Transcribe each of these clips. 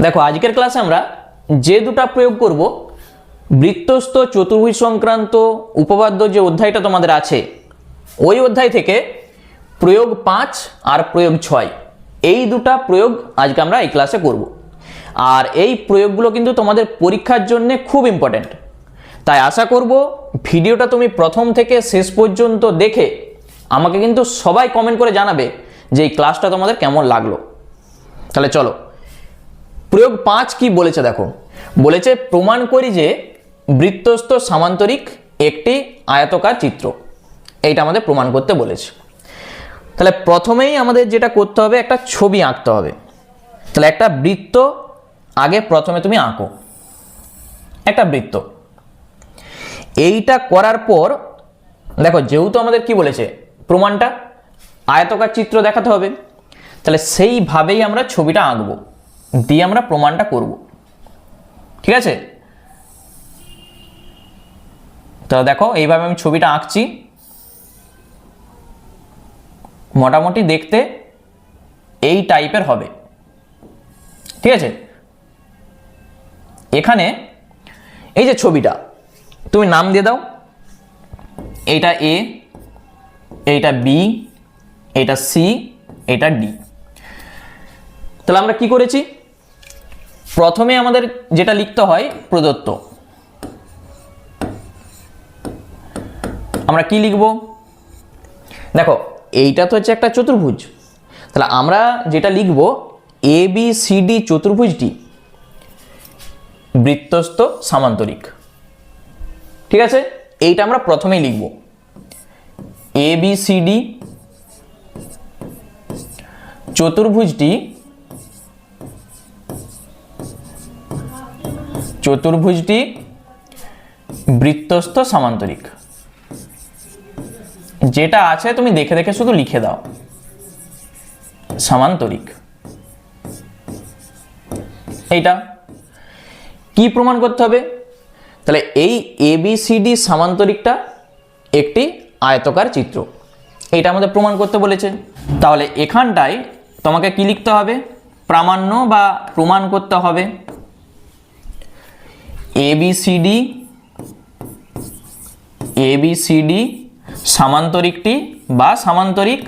দেখো আজকের ক্লাসে আমরা যে দুটো প্রয়োগ করব বৃত্তস্থ চতুর্ভুজ সংক্রান্ত উপপাদ্য যে অধ্যায়টা তোমাদের আছে ওই অধ্যায় থেকে প্রয়োগ 5 আর প্রয়োগ 6 এই দুটো প্রয়োগ আজকে আমরা এই ক্লাসে করব। আর এই প্রয়োগগুলো কিন্তু তোমাদের পরীক্ষার জন্য খুব ইম্পর্টেন্ট, তাই আশা করব ভিডিওটা তুমি প্রথম থেকে শেষ পর্যন্ত দেখে আমাকে কিন্তু সবাই কমেন্ট করে জানাবে যে এই ক্লাসটা তোমাদের কেমন লাগলো। তাহলে চলো প্রয়োগ 5 কি বলেছে দেখো, বলেছে প্রমাণ করি যে বৃত্তস্থ সামান্তরিক একটি আয়তকার চিত্র। এইটা আমাদের প্রমাণ করতে বলেছে। তাহলে প্রথমেই আমাদের যেটা করতে হবে একটা ছবি আঁকতে হবে। তাহলে একটা বৃত্ত আগে প্রথমে তুমি আঁকো, একটা বৃত্ত। এইটা করার পর দেখো যেহেতু আমাদের কি বলেছে প্রমাণটা আয়তকার চিত্র দেখাতে হবে, তাহলে সেইভাবেই আমরা ছবিটা আঁকবো, দিয়ে আমরা প্রমাণটা করব। ঠিক আছে, তো দেখো এইভাবে আমি ছবিটা আঁকছি। মোটামুটি দেখতে এই টাইপের হবে। ঠিক আছে, এখানে এই যে ছবিটা তুমি নাম দিয়ে দাও, এইটা এ, এইটা বি, এইটা সি, এইটা ডি। তাহলে আমরা কি করেছি, প্রথমে আমাদের যেটা লিখতে হয় প্রদত্ত, আমরা কি লিখব দেখো এইটা তো হচ্ছে একটা চতুর্ভুজ। তাহলে আমরা যেটা লিখব এ বি সি ডি চতুর্ভুজটি বৃত্তস্থ সামান্তরিক। ঠিক আছে, এইটা আমরা প্রথমেই লিখব এ বি সি ডি চতুর্ভুজটি বৃত্তস্থ সামান্তরিক। যেটা আছে তুমি দেখে দেখে শুধু লিখে দাও সামান্তরিক। এইটা কি প্রমাণ করতে হবে, তাহলে এই এবিসিডি সামান্তরিকটা একটি আয়তকার চিত্র, এইটা আমাদের প্রমাণ করতে বলেছে। তাহলে এখানটায় তোমাকে কি লিখতে হবে, প্রামাণ্য বা প্রমাণ করতে হবে এবিসিডি সামান্তরিকটি বা সামান্তরিক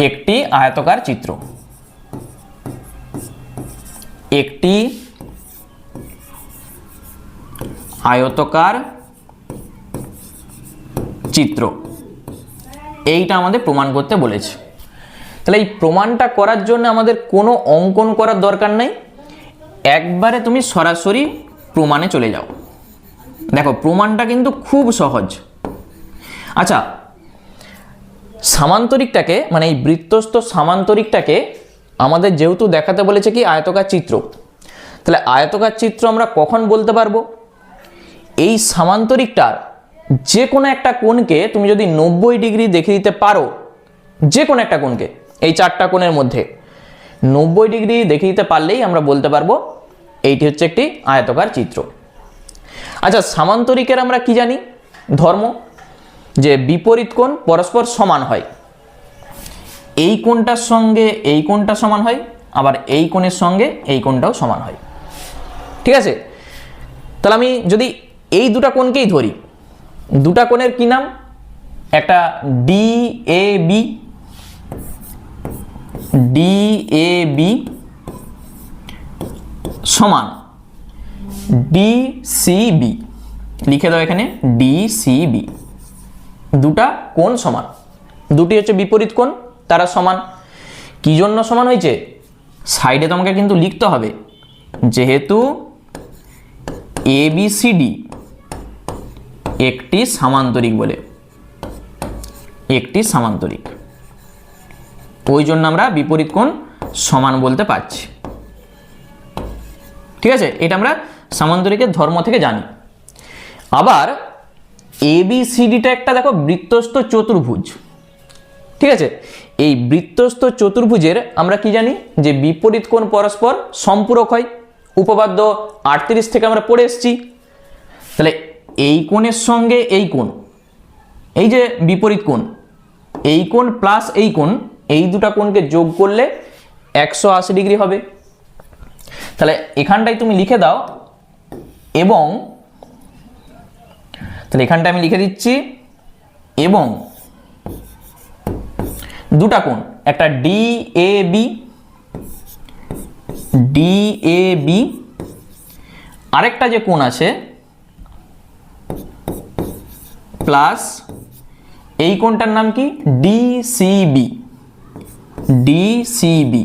একটি আয়তকার চিত্র, একটি আয়তকার চিত্র, এইটা আমাদের প্রমাণ করতে বলেছে। তাহলে এই প্রমাণটা করার জন্য আমাদের কোনো অঙ্কন করার দরকার নেই, একবারে তুমি সরাসরি প্রমাণে চলে যাও। দেখো প্রমাণটা কিন্তু খুব সহজ। আচ্ছা, সামান্তরিকটাকে মানে এই বৃত্তস্থ সামান্তরিকটাকে আমাদের যেহেতু দেখাতে বলেছে কি আয়তকার চিত্র, তাহলে আয়তকার চিত্র আমরা কখন বলতে পারবো, এই সামান্তরিকটার যে কোনো একটা কোণকে তুমি যদি 90 ডিগ্রি দেখে দিতে পারো, যে কোনো একটা কোণকে এই চারটা কোণের মধ্যে 90 ডিগ্রি দেখে দিতে পারলেই আমরা বলতে পারবো এইটি হচ্ছে একটি আয়তকার চিত্র। আচ্ছা, সামান্তরিকের আমরা কি জানি ধর্ম, যে বিপরীত কোণ পরস্পর সমান হয়। এই কোণটার সঙ্গে এই কোণটা সমান হয়, আবার এই কোণের সঙ্গে এই কোণটাও সমান হয়। ঠিক আছে, তাহলে আমি যদি এই দুটা কোণকেই ধরি, দুটা কোণের কি নাম, একটা ডিএবি সমান ডিসিবি, লিখে দাও এখানে ডিসিবি। দুটা কোণ সমান, দুটি হচ্ছে বিপরীত কোণ, তারা সমান। কি জন্য সমান হয়েছে, সাইডে তোমাকে কিন্তু লিখতে হবে যেহেতু এবিসিডি একটি সামান্তরিক বলে, একটি সামান্তরিক, ওই জন্য আমরা বিপরীত কোণ সমান বলতে পারছি। ঠিক আছে, এটা আমরা সামান্তরিকের ধর্ম থেকে জানি। আবার এবিসিডিটা একটা দেখো বৃত্তস্থ চতুর্ভুজ। ঠিক আছে, এই বৃত্তস্থ চতুর্ভুজের আমরা কি জানি যে বিপরীত কোণ পরস্পর সম্পূরক হয়, উপপাদ্য 38 থেকে আমরা পড়ে এসেছি। তাহলে এই কোণের সঙ্গে এই কোণ, এই যে বিপরীত কোণ, এই কোণ প্লাস এই কোণ এই দুটা কোণকে যোগ করলে 180 ডিগ্রি হবে। তাহলে এখানটায় তুমি লিখে দাও এবং, তাহলে এখানটা আমি লিখে দিচ্ছি এবং দুটা কোণ, একটা ডিএবি, আরেকটা যে কোণ আছে প্লাস এই কোণটার নাম কি ডিসিবি,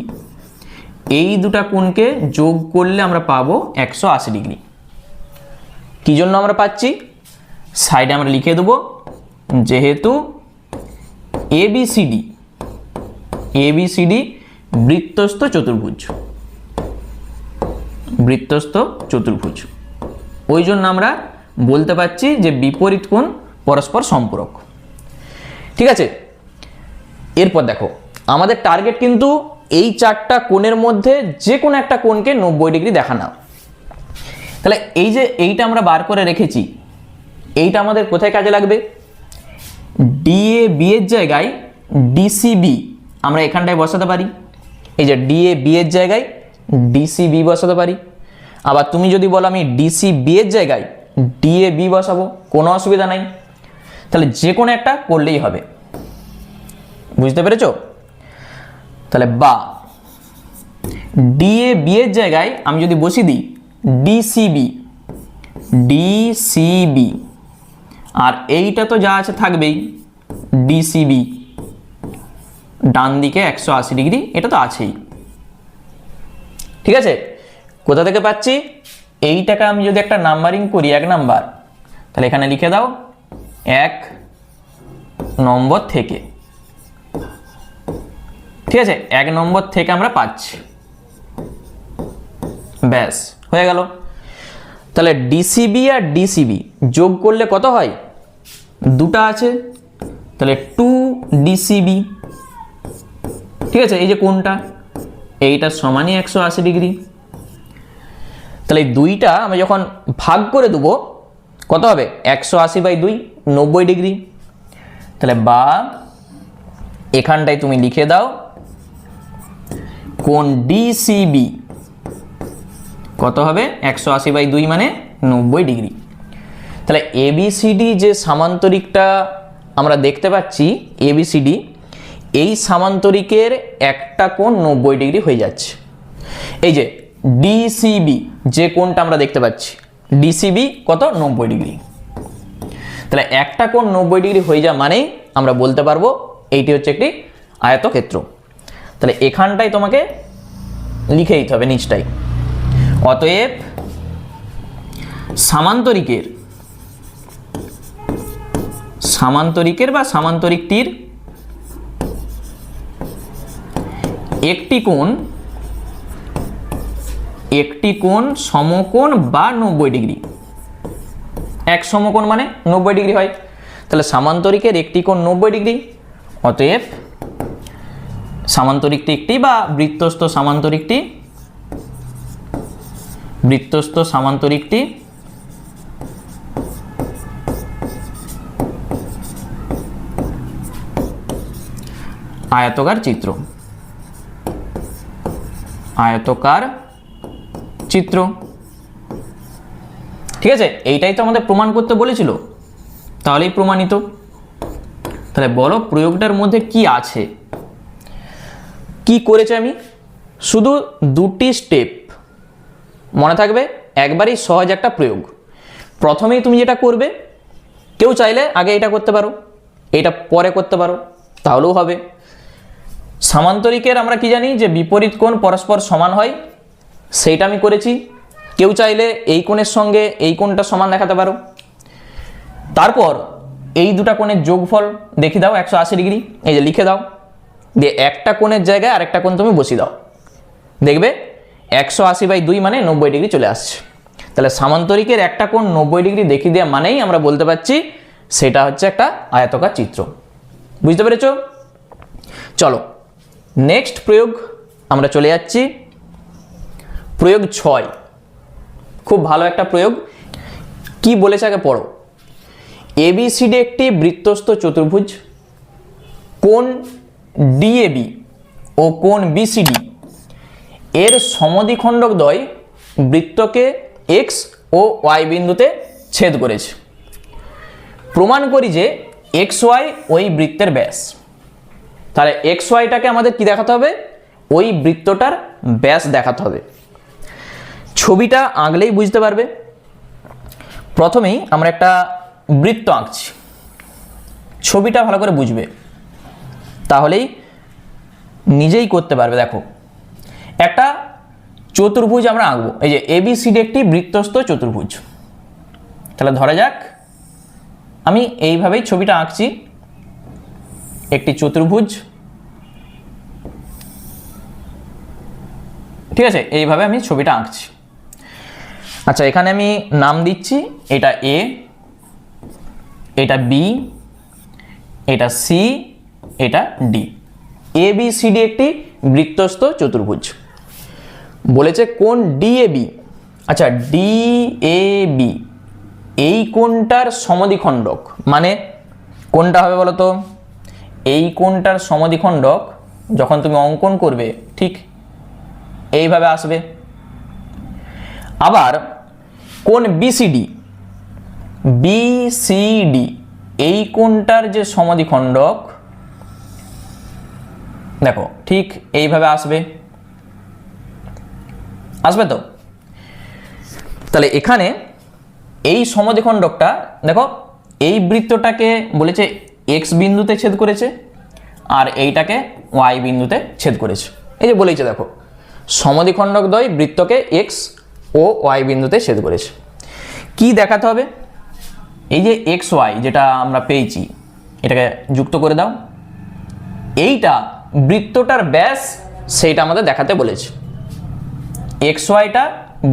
এই দুটা কোণকে যোগ করলে আমরা পাবো 180 ডিগ্রি। কি জন্য আমরা পাচ্ছি, সাইডে আমরা লিখে দেবো, যেহেতু এবিসিডি বৃত্তস্থ চতুর্ভুজ, ওই জন্য আমরা বলতে পারছি যে বিপরীত কোণ পরস্পর সম্পূরক। ঠিক আছে, এরপর দেখো আমাদের টার্গেট কিন্তু এই চারটা কোণের মধ্যে যে কোনো একটা কোণকে 90 ডিগ্রি দেখানো। তাহলে এই যে এইটা আমরা বার করে রেখেছি, এইটা আমাদের কোথায় কাজে লাগবে, ডিএবি এর জায়গায় ডিসিবি আমরা এখানটায় বসাতে পারি। এই যে ডিএবি এর জায়গায় ডিসিবি বসাতে পারি। আবার তুমি যদি বলো আমি ডিসিবি এর জায়গায় ডিএবি বসাবো, কোনো অসুবিধা নাই। তাহলে যে কোনো একটা করলেই হবে, বুঝতে পেরেছো? তাহলে বা ডিএবি এর জায়গায় আমি যদি বসিয়ে দিই ডিসিবি, আর এইটা তো যা আছে থাকবেই, ডিসিবি ডান দিকে 180 ডিগ্রি, এটা তো আছেই। ঠিক আছে, কোথা থেকে পাচ্ছি, এইটাকে আমি যদি একটা নাম্বারিং করি 1 নাম্বার, তাহলে এখানে লিখে দাও 1 নম্বর থেকে। ঠিক আছে, 1 নম্বর থেকে আমরা পাচ্ছি, ব্যাস হয়ে গেল। তাহলে ডিসিবি আর ডিসিবি যোগ করলে কত হয়, দুটা আছে, তাহলে 2 ডিসিবি। ঠিক আছে, এই যে কোণটা এইটা সমানই 180 ডিগ্রি। তাহলে এই দুইটা আমি যখন ভাগ করে দেবো কত হবে, 180/2 90 ডিগ্রি। তাহলে বা এখানটায় তুমি লিখে দাও কোণ ডিসিবি কত হবে, 180/2 মানে 90 ডিগ্রি। তাহলে এবিসিডি যে সামান্তরিকটা আমরা দেখতে পাচ্ছি, এবিসিডি এই সামান্তরিকের একটা কোণ 90 ডিগ্রি হয়ে যাচ্ছে। এই যে ডিসিবি যে কোণটা আমরা দেখতে পাচ্ছি, ডিসিবি কত, 90 ডিগ্রি। তাহলে একটা কোণ 90 ডিগ্রি হয়ে যাওয়া মানেই আমরা বলতে পারবো এইটি হচ্ছে একটি আয়তক্ষেত্র। তাহলে এখানটাই তোমাকে লিখে দিতে হবে নিচটাই, অতএব সামান্তরিকের বা সামান্তরিকটির একটি কোণ সমকোণ বা 90 ডিগ্রি। এক সমকোণ মানে 90 ডিগ্রি হয়, তাহলে সামান্তরিকের একটি কোণ 90 ডিগ্রি, অতএব সামান্তরিকটি একটি বা বৃত্তস্থ সামান্তরিকটি আয়তকার চিত্র। ঠিক আছে, এইটাই তো আমাদের প্রমাণ করতে বলেছিল, তাহলেই প্রমাণিত। তাহলে বলো প্রয়োগটার মধ্যে কি আছে, কি করেছে আমি, শুধু দুটি স্টেপ মনে থাকবে, একবারই সহজ একটা প্রয়োগ। প্রথমেই তুমি যেটা করবে, কেউ চাইলে আগে এটা করতে পারো, এটা পরে করতে পারো, তাহলেও হবে। সামান্তরিকের আমরা কি জানি যে বিপরীত কোণ পরস্পর সমান হয়, সেইটা আমি করেছি। কেউ চাইলে এই কোণের সঙ্গে এই কোণটা সমান দেখাতে পারো। তারপর এই দুটা কোণের যোগফল দেখে দাও 180 ডিগ্রি, এই যে লিখে দাও, দিয়ে একটা কোণের জায়গায় আরেকটা কোণ তুমি বসিয়ে দাও, দেখবে 180/2 মানে 90 ডিগ্রি চলে আসছে। তাহলে সামান্তরিকের একটা কোণ 90 ডিগ্রি দেখিয়ে দেওয়া মানেই আমরা বলতে পারছি সেটা হচ্ছে একটা আয়তকার চিত্র। বুঝতে পেরেছ? চলো নেক্সট প্রয়োগ আমরা চলে যাচ্ছি, প্রয়োগ 6। খুব ভালো একটা প্রয়োগ, কি বলেছে আগে পড়ো। এবিসিডি একটি বৃত্তস্থ চতুর্ভুজ, কোণ ডিএবি ও কোণ বিসিডি এর সমদ্বিখণ্ডকদ্বয় বৃত্তকে এক্স ও ওয়াই বিন্দুতে ছেদ করেছে। প্রমাণ করি যে এক্স ওয়াই ওই বৃত্তের ব্যাস। তাহলে এক্স ওয়াইটাকে আমাদের কি দেখাতে হবে? ওই বৃত্তটার ব্যাস দেখাতে হবে। ছবিটা আঁকলেই বুঝতে পারবে। প্রথমেই আমরা একটা বৃত্ত আঁকছি, ছবিটা ভালো করে বুঝবে, তাহলেই নিজেই করতে পারবে। দেখো, একটা চতুর্ভুজ আমরা আঁকবো। এই যে এবিসিডি একটি বৃত্তস্থ চতুর্ভুজ। তাহলে ধরা যাক আমি এইভাবেই ছবিটা আঁকছি, একটি চতুর্ভুজ। ঠিক আছে, এইভাবে আমি ছবিটা আঁকছি। আচ্ছা, এখানে আমি নাম দিচ্ছি, এটা এ, এটা বি, এটা সি, এটা D. A B C D একটি বৃত্তস্থ চতুর্ভুজ। বলেছে কোণ ডিএবি। আচ্ছা, ডিএবি এই কোণটার সমদ্বিখণ্ডক, মানে কোনটা হবে বলো তো? এই কোণটার সমদ্বিখণ্ডক যখন তুমি অঙ্কন করবে ঠিক এইভাবে আসবে। আবার কোণ বিসিডি, বিসিডি এই কোণটার যে সমদ্বিখণ্ডক দেখো ঠিক এইভাবে আসবে, আসবে তো? তাহলে এখানে এই সমদ্বিখণ্ডকটা দেখো, এই বৃত্তটাকে বলেছে এক্স বিন্দুতে ছেদ করেছে আর এইটাকে ওয়াই বিন্দুতে ছেদ করেছে। এই যে বলেছে দেখো, সমদ্বিখণ্ডকদ্বয় বৃত্তকে এক্স ও ওয়াই বিন্দুতে ছেদ করেছে। কি দেখাতে হবে? এই যে এক্স ওয়াই যেটা আমরা পেয়েছি, এটাকে যুক্ত করে দাও। এইটা বৃত্তটার ব্যাস, সেইটা আমাদের দেখাতে বলেছে। এক্স ওয়াইটা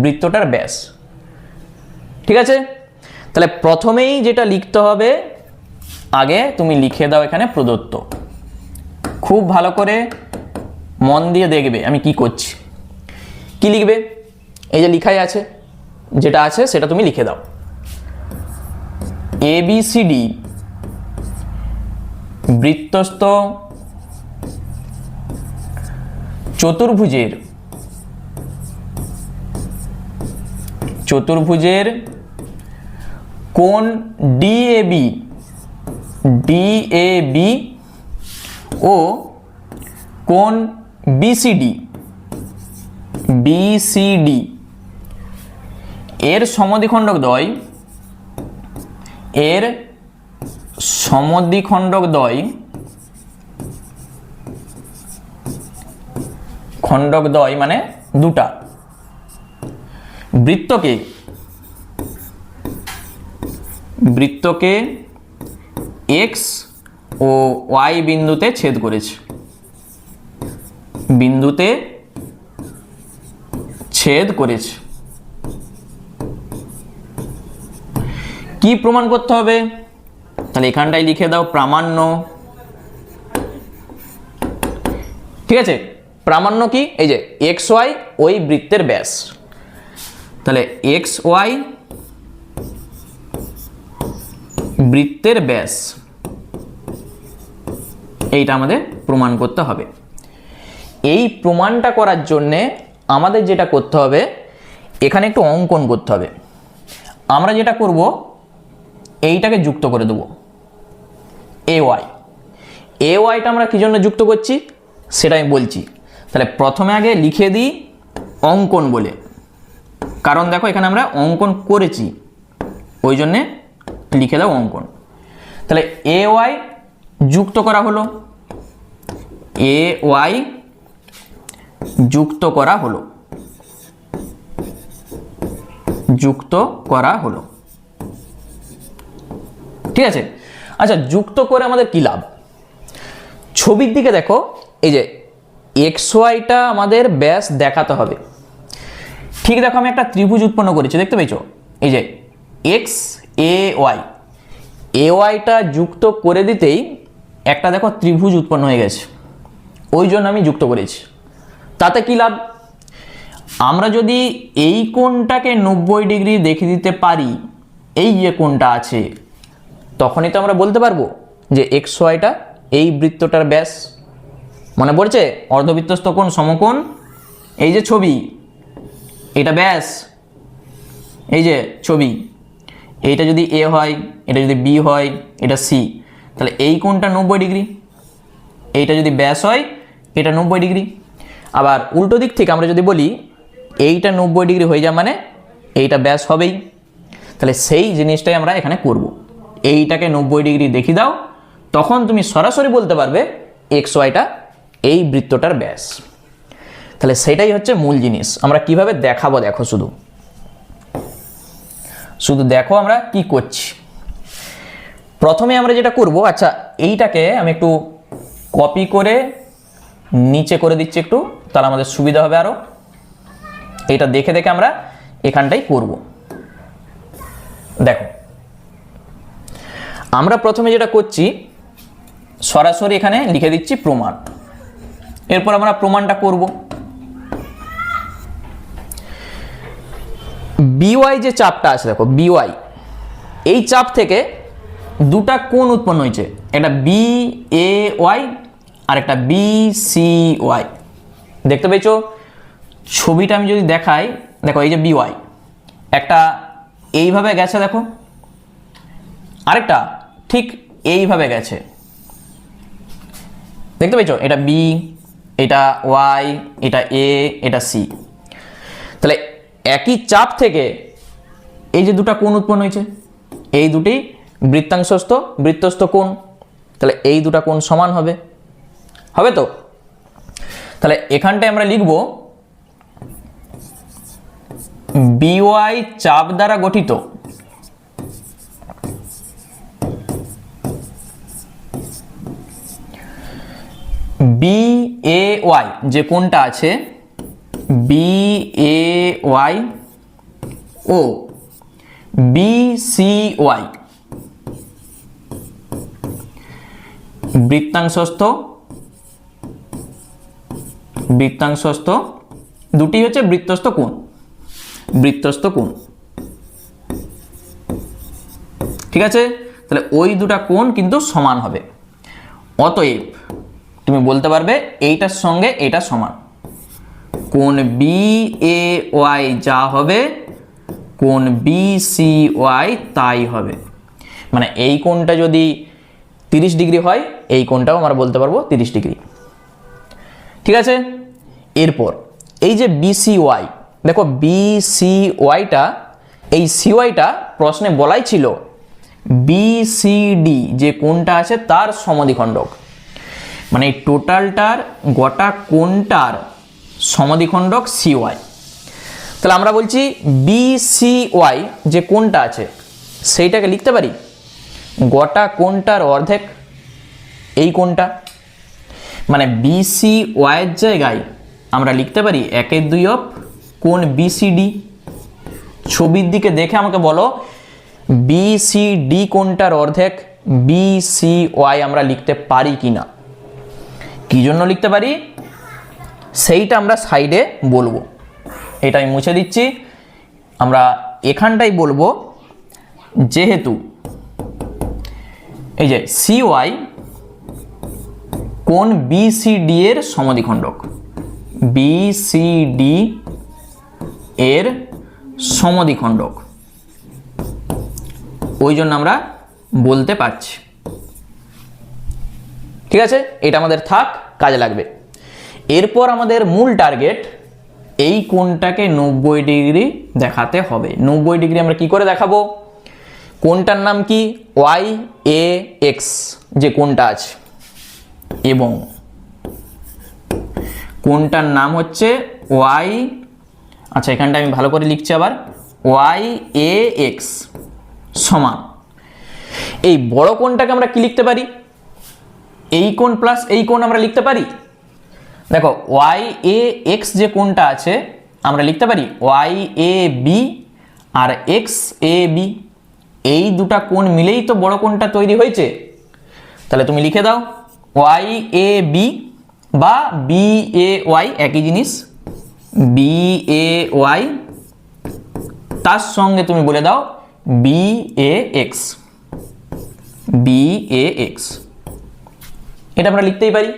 বৃত্তটার ব্যাস। ঠিক আছে, তাহলে প্রথমেই যেটা লিখতে হবে, আগে তুমি লিখে দাও এখানে প্রদত্ত। খুব ভালো করে মন দিয়ে দেখবে আমি কি করছি। কি লিখবে? এই যে লিখাই আছে, যেটা আছে সেটা তুমি লিখে দাও। এবিসিডি বৃত্তস্থ চতুর্ভুজের কোণ ডিএবি ও কোণ বিসিডি এর সমদ্বিখণ্ডকদ্বয় মানে দুটা বৃত্তকে এক্স ও ওয়াই বিন্দুতে ছেদ করেছে। কি প্রমাণ করতে হবে? তাহলে এখানটাই লিখে দাও প্রামাণ্য। ঠিক আছে, প্রামাণ্য কি? এই যে এক্স ওয়াই ওই বৃত্তের ব্যাস। তাহলে এক্স ওয়াই বৃত্তের ব্যাস, এইটা আমাদের প্রমাণ করতে হবে। এই প্রমাণটা করার জন্যে আমাদের যেটা করতে হবে, এখানে একটু অঙ্কন করতে হবে। আমরা যেটা করব, এইটাকে যুক্ত করে দেব এ ওয়াইটা আমরা কি জন্য যুক্ত করছি সেটা আমি বলছি। তাহলে প্রথমে আগে লিখে দিই অঙ্কন বলে, কারণ দেখো এখানে আমরা অঙ্কন করেছি, ওই জন্যে লিখে দাও অঙ্কন। তাহলে এ ওয়াই যুক্ত করা হলো, যুক্ত করা হলো। ঠিক আছে, আচ্ছা যুক্ত করে আমাদের কি লাভ? ছবির দিকে দেখো, এই যে এক্স ওয়াইটা আমাদের ব্যাস দেখাতে হবে। ঠিক দেখো, আমি একটা ত্রিভুজ উৎপন্ন করেছি, দেখতে পেয়েছো? এই যে এক্স এ ওয়াইটা যুক্ত করে দিতেই একটা দেখো ত্রিভুজ উৎপন্ন হয়ে গেছে, ওই জন্য আমি যুক্ত করেছি। তাতে কি লাভ? আমরা যদি এই কোণটাকে 90 ডিগ্রি দেখে দিতে পারি, এই যে কোণটা আছে, তখনই তো আমরা বলতে পারবো যে এক্স ওয়াইটা এই বৃত্তটার ব্যাস। মনে পড়ছে? অর্ধবৃত্তস্থ কোণ সমকোণ, এই যে ছবি, এটা ব্যাস, এই যে ছবি, এইটা যদি এ হয়, এটা যদি বি হয়, এটা সি, তাহলে এই কোণটা 90 ডিগ্রি। এইটা যদি ব্যাস হয়, এটা 90 ডিগ্রি। আবার উল্টো দিক থেকে আমরা যদি বলি এইটা 90 ডিগ্রি হয়ে যায়, মানে এইটা ব্যাস হবেই। তাহলে সেই জিনিসটাই আমরা এখানে করব। এইটাকে 90 ডিগ্রি দেখিয়ে দাও, তখন তুমি সরাসরি বলতে পারবে এক্স ওয়াইটা এই বৃত্তটার ব্যাস। তাহলে সেটাই হচ্ছে মূল জিনিস। আমরা কিভাবে দেখাবো দেখো, শুধু দেখো আমরা কি করছি। প্রথমে আমরা যেটা করব, আচ্ছা এইটাকে আমি একটু কপি করে নিচে করে দিচ্ছি একটু, তাহলে আমাদের সুবিধা হবে আরো। এটা দেখে দেখে আমরা এখানটাই করব। দেখো আমরা প্রথমে যেটা করছি, সরাসরি এখানে লিখে দিচ্ছি প্রমাণ। এরপর আমরা প্রমাণটা করব। বিওয়াই যে চাপটা আছে, দেখো বিওয়াই, এই চাপ থেকে দুটা কোণ উৎপন্ন হয়েছে, একটা বি এ ওয়াই আর একটা বি সি ওয়াই। দেখতে পেয়েছো? ছবিটা আমি যদি দেখাই, দেখো এই যে বিওয়াই একটা এইভাবে গেছে, দেখো আরেকটা ঠিক এইভাবে গেছে, দেখতে পেয়েছো? এটা বি, এটা ওয়াই, এটা এ, এটা সি। তাহলে একই চাপ থেকে এই যে দুটা কোণ উৎপন্ন হয়েছে, এই দুটি বৃত্তস্থ কোণ, তাহলে এই দুটা কোণ সমান হবে, হবে তো? তাহলে এখানটায় আমরা লিখব বিওয়াই চাপ দ্বারা গঠিত বি এ ওয়াই যে কোণটা আছে, B A Y O B C Y বৃত্তাংশস্থ দুটি হচ্ছে বৃত্তস্থ কোণ, ঠিক আছে? তাহলে ওই দুটা কোণ কিন্তু সমান হবে। অতএব তুমি বলতে পারবে এইটার সঙ্গে এটা সমান। কোণ বি এ ওয়াই যা হবে, কোণ বি সি ওয়াই তাই হবে। মানে এই কোণটা যদি 30 ডিগ্রি হয়, এই কোণটাও আমরা বলতে পারবো 30 ডিগ্রি, ঠিক আছে? এরপর এই যে বিসিওয়াই, দেখো বিসিওয়াইটা, এই সিওয়াইটা প্রশ্নে বলাই ছিল বিসিডি যে কোণটা আছে তার সমদ্বিখণ্ডক, মানে এই টোটালটার গোটা কোণটার সমদ্বিখণ্ডক সিওয়াই। তাহলে আমরা বলছি বিসিওয়াই যে কোণটা আছে সেইটাকে লিখতে পারি গোটা কোণটার অর্ধেক এই কোণটা, মানে বিসিওয়াইয়ের জায়গায় আমরা লিখতে পারি 1/2 কোণ বিসিডি। ছবির দিকে দেখে আমাকে বলো বিসিডি কোণটার অর্ধেক বিসিওয়াই আমরা লিখতে পারি কিনা। কি জন্য লিখতে পারি সেইটা আমরা সাইডে বলবো। এটা আমি মুছে দিচ্ছি। আমরা এখানটাই বলবো যেহেতু এই যে সিওয়াই কোণ বিসিডি এর সমদ্বিখণ্ডক, বিসিডি এর সমদ্বিখণ্ডক, ওই জন্য আমরা বলতে পারছি, ঠিক আছে? এটা আমাদের থাক, কাজে লাগবে। এরপর আমাদের মূল টার্গেট এই কোণটাকে 90 ডিগ্রি দেখাতে হবে। 90 ডিগ্রি আমরা কি করে দেখাবো? কোণটার নাম কি? ওয়াই এ এক্স যে কোণটা আছে, এবং কোণটার নাম হচ্ছে ওয়াই, আচ্ছা এখানটা আমি ভালো করে লিখছি আবার, ওয়াই এ এক্স সমান এই বড় কোণটাকে আমরা কি লিখতে পারি? এই কোণ প্লাস এই কোণ আমরা লিখতে পারি। দেখো ওয়াই এ এক্স যে কোণটা আছে আমরা লিখতে পারি Y A B R x A B, এই দুটা কোণ মিলেই তো বড় কোণটা তৈরি হয়েছে। তাহলে তুমি লিখে দাও ওয়াই এ বি বা বি এ ওয়াই, একই জিনিস, বি এ ওয়াই, তার সঙ্গে তুমি বলে দাও B A x, B A x, এটা আমরা লিখতেই পারি।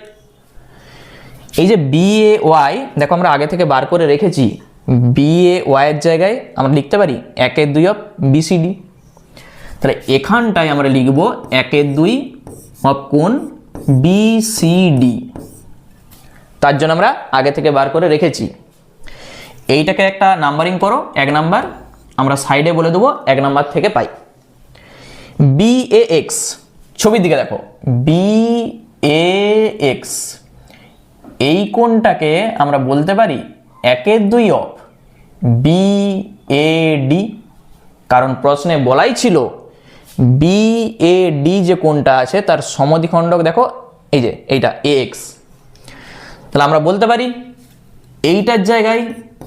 এই যে বি এ ওয়াই দেখো আমরা আগে থেকে বার করে রেখেছি, বি এ ওয়াইয়ের জায়গায় আমরা লিখতে পারি 1/2 অফ বিসিডি। তাহলে এখানটায় আমরা লিখব 1/2 অফ কোণ বিসিডি, তার জন্য আমরা আগে থেকে বার করে রেখেছি। এইটাকে একটা নাম্বারিং করো, 1 নাম্বার, আমরা সাইডে বলে দেবো 1 নাম্বার থেকে পাই। বি এ এক্স, ছবির দিকে দেখো, বি এ এক্স, এই কোণটাকে আমরা বলতে পারি 1/2 অফ বি এ ডি, কারণ প্রশ্নে বলাই ছিল বি এ ডি যে কোণটা আছে তার সমদ্বিখণ্ডক দেখো এই যে এইটা এ এক্স। তাহলে আমরা বলতে পারি এইটার জায়গায়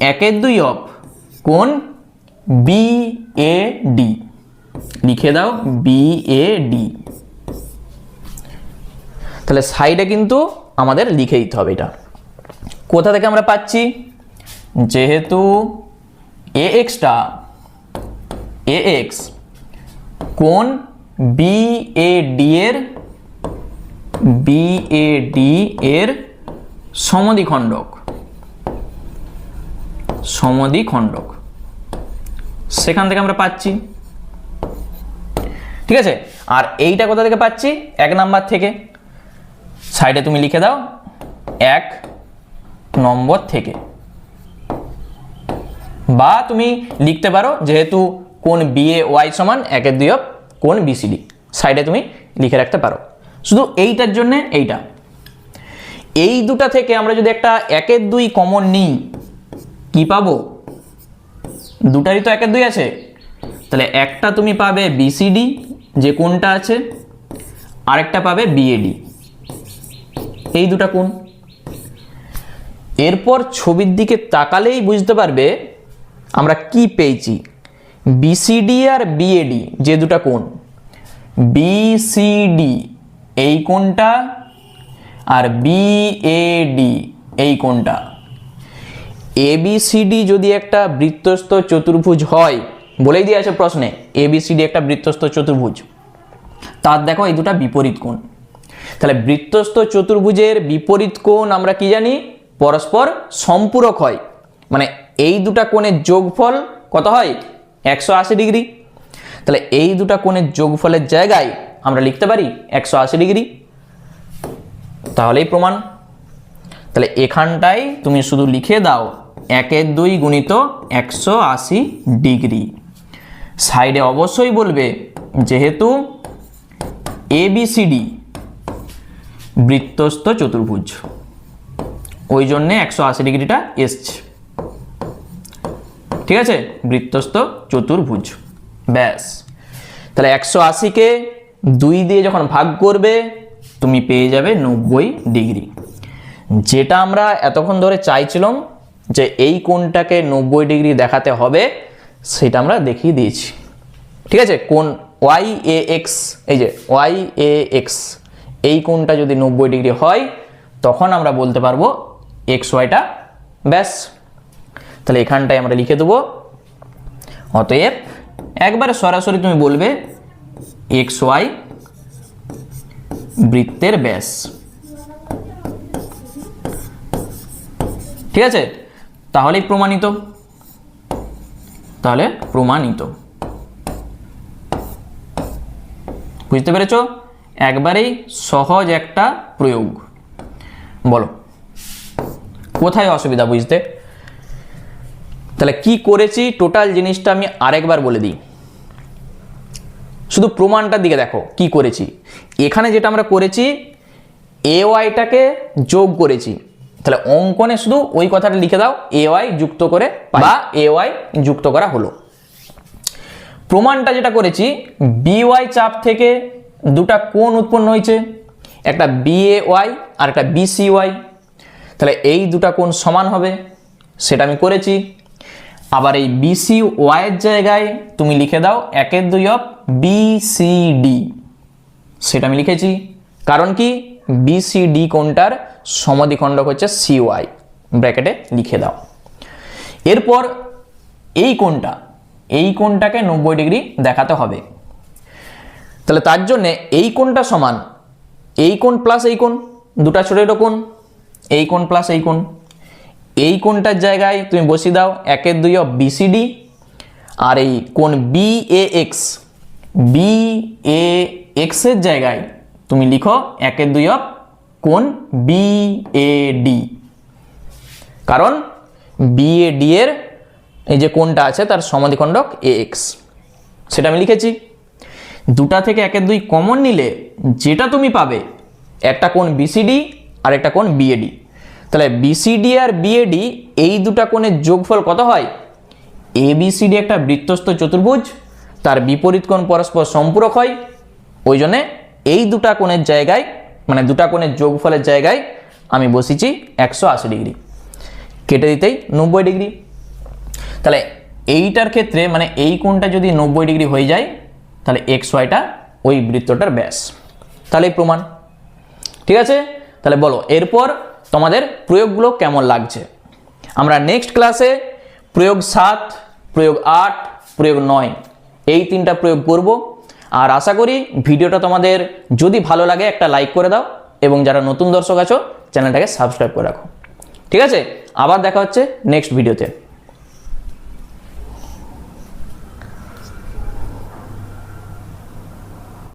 1/2 অফ কোণ বি এ ডি, লিখে দাও বি এ ডি। তাহলে সাইডে কিন্তু আমাদের লিখে দিতে হবে এটা। কোথা থেকে আমরা পাচ্ছি, যেহেতু এ এক্সটা এ এক্স কোণ বি এ ডি এর সমদ্বিখণ্ডক, সেখান থেকে আমরা পাচ্ছি। ঠিক আছে, আর এইটা কোথা থেকে পাচ্ছি, 1 নাম্বার থেকে। সাইডে তুমি লিখে দাও 1 নম্বর থেকে, বা তুমি লিখতে পারো যেহেতু কোণ বি এ ওয়াই সমান 1/2 অফ কোণ বিসিডি, সাইডে তুমি লিখে রাখতে পারো। শুধু এইটার জন্য এইটা, এই দুটা থেকে আমরা যদি একটা 1/2 কমন নিই কি পাবো, দুটারই তো 1/2 আছে, তাহলে একটা তুমি পাবে বিসিডি যে কোণটা আছে, আরেকটা পাবে বিএডি, এই দুটা কোণ। এরপর ছবির দিকে তাকালেই বুঝতে পারবে আমরা কি পেয়েছি। বিসিডি আর বিএডি যে দুটা কোণ, বিসিডি এই কোণটা আর বিএডি এই কোণটা। এবিসিডি যদি একটা বৃত্তস্থ চতুর্ভুজ হয়, বলেই দিয়ে আছে প্রশ্নে এবিসিডি একটা বৃত্তস্থ চতুর্ভুজ, তার দেখো এই দুটা বিপরীত কোণ। তাহলে বৃত্তস্থ চতুর্ভুজের বিপরীত কোণ আমরা কি জানি, পরস্পর সম্পূরক হয়, মানে এই দুটা কোণের যোগফল কত হয়, 180 ডিগ্রি। তাহলে এই দুটা কোণের যোগফলের জায়গায় আমরা লিখতে পারি 180 ডিগ্রি, তাহলেই প্রমাণ। তাহলে এখানটায় তুমি শুধু লিখে দাও 1/2 গুণিত 180 ডিগ্রি। সাইডে অবশ্যই বলবে যেহেতু এবিসিডি বৃত্তস্থ চতুর্ভুজ, ওই জন্যে 180 ডিগ্রিটা এসছে। ঠিক আছে, বৃত্তস্থ চতুর্ভুজ, ব্যাস। তাহলে 180কে 2 দিয়ে যখন ভাগ করবে তুমি পেয়ে যাবে 90 ডিগ্রি, যেটা আমরা এতক্ষণ ধরে চাইছিলাম যে এই কোণটাকে 90 ডিগ্রি দেখাতে হবে, সেটা আমরা দেখিয়ে দিয়েছি। ঠিক আছে, কোণ ওয়াই এ এক্স, এই যে ওয়াই এ এক্স, এই কোণটা যদি 90 ডিগ্রি হয় তখন আমরা বলতে পারবো এক্স ওয়াইটা, ব্যাস। তাহলে এখানটায় আমরা লিখে দেবো অতএব একবারে সরাসরি তুমি বলবে এক্স ওয়াই বৃত্তের ব্যাস। ঠিক আছে, তাহলেই প্রমাণিত, বুঝতে পেরেছো? একবারেই সহজ একটা প্রয়োগ। বলো কোথায় অসুবিধা বুঝতে? তাহলে কি করেছি টোটাল জিনিসটা আমি আরেকবার বলে দিই, শুধু প্রমাণটার দিকে দেখো কি করেছি। এখানে যেটা আমরা করেছি এ ওয়াইটাকে যোগ করেছি, তাহলে অঙ্কনে শুধু ওই কথাটা লিখে দাও এ ওয়াই যুক্ত করে বা এ ওয়াই যুক্ত করা হলো। প্রমাণটা যেটা করেছি বি ওয়াই চাপ থেকে দুটা কোণ উৎপন্ন হয়েছে, একটা বি এ ওয়াই আর একটা বিসি ওয়াই, তাহলে এই দুটা কোণ সমান হবে, সেটা আমি করেছি। আবার এই বিসি ওয়াইয়ের জায়গায় তুমি লিখে দাও 1/2 অফ বিসিডি, সেটা আমি লিখেছি। কারণ কি, বিসিডি কোণটার সমদ্বিখণ্ডক হচ্ছে সি ওয়াই, ব্র্যাকেটে লিখে দাও। এরপর এই কোণটাকে 90 ডিগ্রি দেখাতে হবে, তাহলে তার জন্য এই কোণটা সমান এই কোণ প্লাস এই কোণ, দুটা ছোট ছোট কোণ, এই কোণ প্লাস এই কোণটার জায়গায় তুমি বসিয়ে দাও 1/2 অফ বিসিডি, আর এই কোণ BAX এর জায়গায় তুমি লিখো 1/2 অফ কোণ BAD, কারণ BAD এর এই যে কোণটা আছে তার সমাধিখণ্ডক AX, সেটা আমি লিখেছি। দুটা থেকে 1/2 কমন নিলে যেটা তুমি পাবে একটা কোণ BCD আর একটা কোণ BAD। তাহলে BCD আর BAD এই দুটা কোণের যোগফল কত হয়? ABCD একটা বৃত্তস্থ চতুর্ভুজ, তার বিপরীত কোণ পরস্পর সম্পূরক হয়, ওই জন্যে এই দুটা কোণের জায়গায় মানে দুটা কোণের যোগফলের জায়গায় আমি বসিয়েছি 180 ডিগ্রি, কেটে দিতেই 90 ডিগ্রি। তাহলে এইটার ক্ষেত্রে মানে এই কোণটা যদি 90 ডিগ্রি হয়ে যায় তাহলে XYটা ওই বৃত্তটার ব্যাস, তাহলে প্রমাণ। ঠিক আছে, তাহলে বলো এরপর তোমাদের প্রয়োগগুলো কেমন লাগছে। আমরা নেক্সট ক্লাসে প্রয়োগ 7, প্রয়োগ 8, প্রয়োগ 9 এই 3টা প্রয়োগ করব। আর আশা করি ভিডিওটা তোমাদের যদি ভালো লাগে একটা লাইক করে দাও, এবং যারা নতুন দর্শক আছো চ্যানেলটাকে সাবস্ক্রাইব করে রাখো। ঠিক আছে, আবার দেখা হচ্ছে নেক্সট ভিডিওতে।